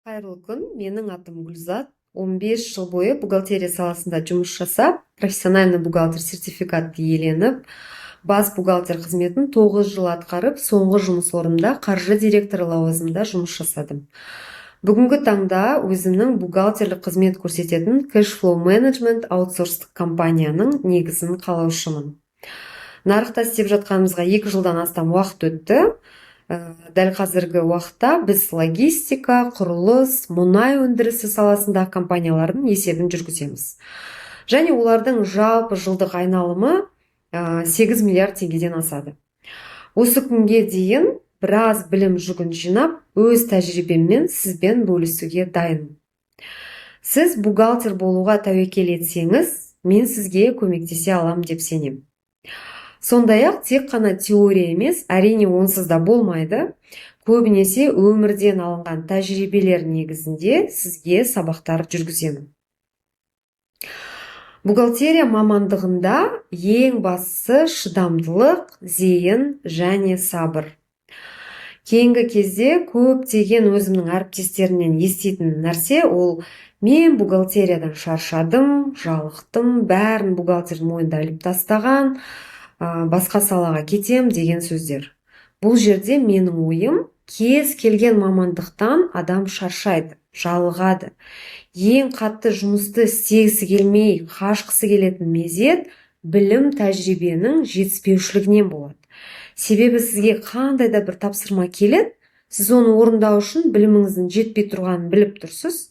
Қайырлы күн, менің атым Гүлзат. 15 жыл бойы бухгалтерия саласында жұмыс жасап, профессиональный бухгалтер сертификатты иеленіп, бас бухгалтер қызметін 9 жыл атқарып, соңғы жұмыс орнымда қаржы директоры лауазымында жұмыс жасадым. Бүгінгі таңда өзімнің бухгалтерлік қызмет көрсететін Cash Flow Management аутсорстық компанияның негізін қалаушымын. Нарықта істеп жатқанымызға 2 жылдан астам уақыт өтті. Дәл қазіргі уақытта біз логистика, құрылыс, мұнай өндірісі саласындағы компаниялардың есебін жүргіземіз. Және олардың жалпы жылдық айналымы 8 миллиард теңгеден асады. Осы күнге дейін біраз білім жүгін жинап, өз тәжірибеммен сізбен бөлісуге дайынмын. Сіз бухгалтер болуға тәуекел етсеңіз, мен сізге көмектесе алам деп сенем. Сондай-ақ тек қана теория емес, әрине онсыз да болмайды. Көбінесе өмірден алынған тәжірибелер негізінде сізге сабақтар жүргіземін. Бухгалтерия мамандығында ең бастысы шыдамдылық, зейін және сабыр. Кейінгі кезде көптеген өзімнің әріптестерімнен еститін нәрсе ол: мен бухгалтериядан шаршадым, жалықтым, бәрін бухгалтер мойнында іліп тастаған, басқа салаға кетем деген сөздер. Бұл жерде менің ойым, кез келген мамандықтан адам шаршайды, жалығады. Ең қатты жұмысты істегісі келмей, қашқысы келетін мезет білім тәжірибенің жетіспеушілігінен болады. Себебі сізге қандай да бір тапсырма келеді, сіз оны орындау үшін біліміңіздің жетпей тұрғанын біліп тұрсыз,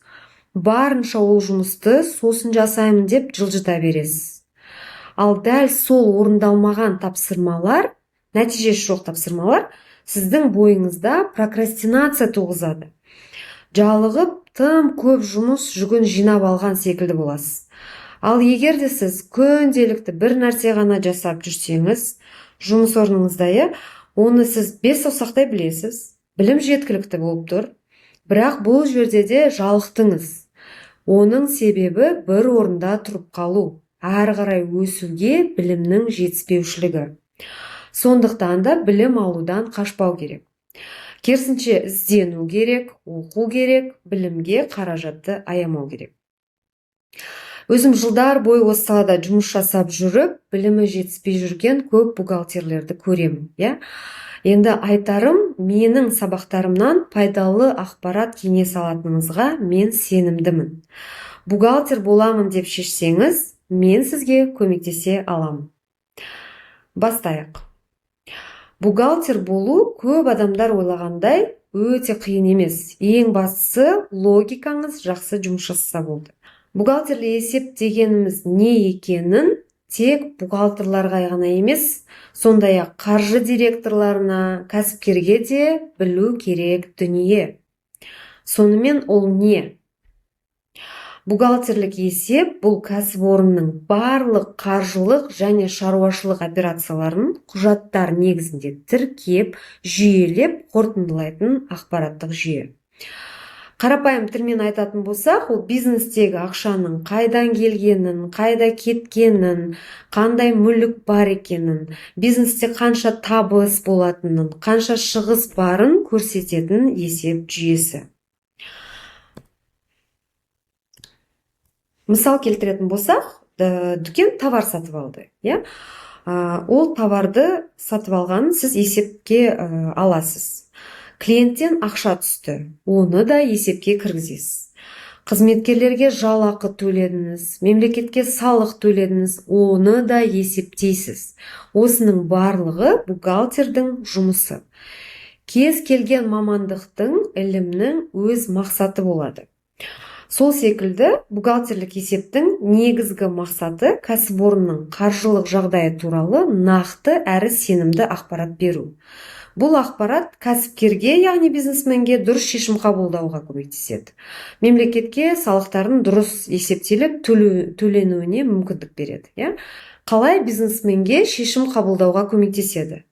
барынша ол жұмысты сосын жасаймын деп жылжыта бересіз. Ал дәл сол орындалмаған тапсырмалар, нәтижесі жоқ тапсырмалар, сіздің бойыңызда прокрастинация туғызады. Жалығып, тым көп жұмыс жүгін жинап алған секілді боласыз. Ал егер де сіз күнделікті бір нәрсе ғана жасап жүрсеңіз, жұмыс орныңызда, оны сіз 5 саусақтай білесіз, білім жеткілікті болып тұр, бірақ бұл жерде де жалықтыңыз. Оның себебі бір орында тұрып қалу, әрі қарай өсуге білімнің жетіспеушілігі. Сондықтан да білім алудан қашпау керек. Керісінше іздену керек, оқу керек, білімге қаражатты аямау керек. Өзім жылдар бойы осы салада жұмыс жасап жүріп, білімі жетіспей жүрген көп бухгалтерлерді көремін. Енді айтарым, менің сабақтарымнан пайдалы ақпарат кеңес алатыныңызға мен сенімдімін. Бухгалтер боламын деп шешсеңіз, мен сізге көмектесе аламын. Бастайық. Бухгалтер болу көп адамдар ойлағандай өте қиын емес. Ең бастысы логикаңыз жақсы жұмыс жасаса болды. Бухгалтерлік есеп дегеніміз не екенін тек бухгалтерларға ғана емес, сондай-ақ қаржы директорларына, кәсіпкерге де білу керек дүние. Сонымен ол не? Бухгалтерлік есеп бұл кәсіпорынның барлық қаржылық және шаруашылық операцияларын құжаттар негізінде тіркеп, жүйелеп, қорытындылайтын ақпараттық жүйе. Қарапайым тілмен айтатын болсақ, ол бизнестегі ақшаның қайдан келгенін, қайда кеткенін, қандай мүлік бар екенін, бизнесте қанша табыс болатынын, қанша шығыс барын көрсететін есеп жүйесі. Мысал келтіретін болсақ, дүкен товар сатып алды. Ол товарды сатып алғанын сіз есепке аласыз. Клиенттен ақша түсті, оны да есепке кіргізесіз. Қызметкерлерге жалақы төледіңіз, мемлекетке салық төледіңіз, оны да есептейсіз. Осының барлығы бухгалтердің жұмысы. Кез келген мамандықтың, ілімнің өз мақсаты болады. Сол секілді бухгалтерлік есептің негізгі мақсаты кәсіпорынның қаржылық жағдайы туралы нақты әрі сенімді ақпарат беру. Бұл ақпарат кәсіпкерге, яғни бизнесменге дұрыс шешім қабылдауға көмектеседі. Мемлекетке салықтардың дұрыс есептеліп төленуіне мүмкіндік береді. Қалай бизнесменге шешім қабылдауға көмектеседі?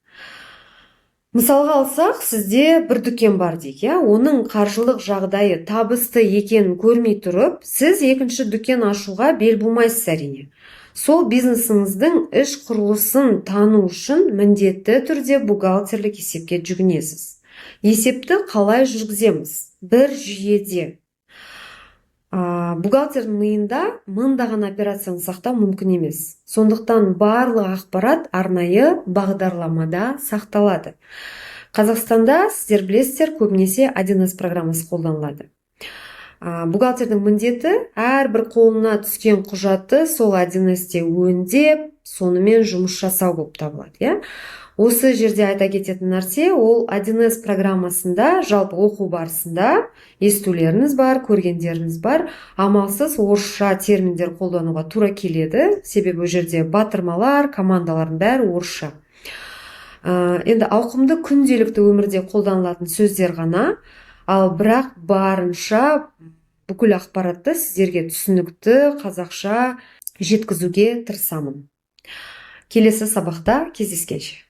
Мысалға алсақ, сізде бір дүкен бар дейік, оның қаржылық жағдайы табысты екенін көрмей тұрып, сіз екінші дүкен ашуға бел буймайсыз әрине. Сол бизнесіңіздің іш құрылысын тану үшін міндетті түрде бухгалтерлік есепке жүгінесіз. Есепті қалай жүргіземіз? бір жүйеде. Бухгалтердің миында мыңдаған операцияны сақтау мүмкін емес. Сондықтан барлық ақпарат арнайы бағдарламада сақталады. Қазақстанда сіздер білесіздер, көбінесе 1С программасы қолданылады. Бухгалтердің міндеті әрбір қолына түскен құжатты сол 1Сте өңдеп, сонымен жұмыс жасау болып табылады. Осы жерде айта кететін нәрсе, ол 1С программасында жалпы оқу барысында естулеріңіз бар, көргендеріңіз бар, амалсыз орысша терминдер қолдануға тура келеді. Себебі ол жерде батырмалар, командалардың бәрі орысша. Енді ауқымды күнделікті өмірде қолданылатын сөздер ғана, ал бірақ барынша бүкіл ақпаратты сіздерге түсінікті қазақша жеткізуге тырысамын. Келесі сабақта кездескенше.